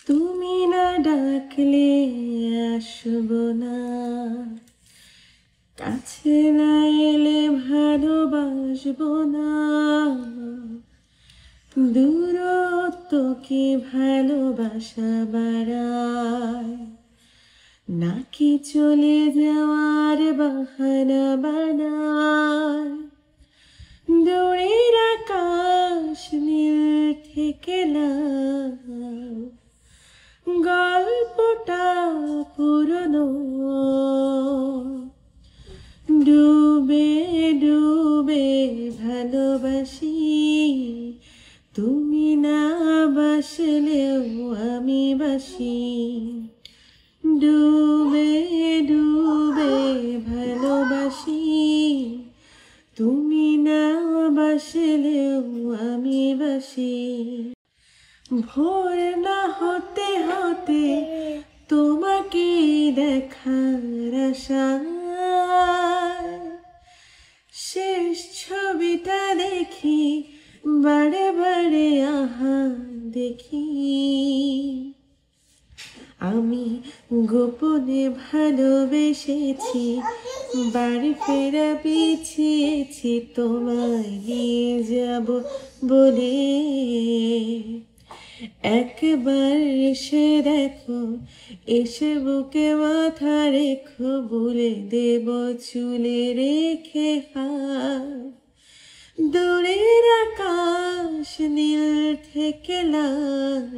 তুমি না ডাকলে আসব না, কাছে না এলে ভালোবাসবো না। দূরত্ব কি ভালোবাসা বাড়ায়, নাকি চলে যাওয়ার বাহানা বানায়? দূরের আকাশ নীল থেকে লাল, গল্পটা পুরনো। ডুবে ডুবে ভালোবাসি, তুমি না বাসলেও আমি বাসি। ডুবে ডুবে ভালোবাসি, তুমি না বাসলেও আমি বাসি। ভোর না হতে হতে তোমাকে দেখার আশায়, শেষ ছবিটা দেখি বারে বারে আহা দেখি। আমি গোপনে ভালোবেসেছি, বাড়ি ফেরা পিছিয়েছি তোমায় নিয়ে যাব বলে। একবার এসে দেখো, এসে বুকে মাথা রেখো, বলে দেব চুলে রেখে হাত। দূরের আকাশ নীল থেকে লাল,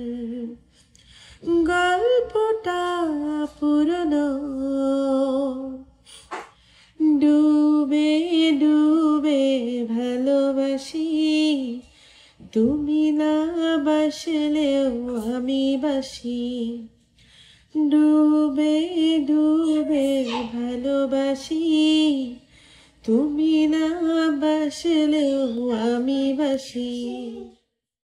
গল্পটা পুরনো। ডুবে ডুবে ভালোবাসি, তুমি না বাসলেও আমি বাসি। ডুবে ডুবে ভালোবাসি, তুমি না বাসলেও আমি বাসি।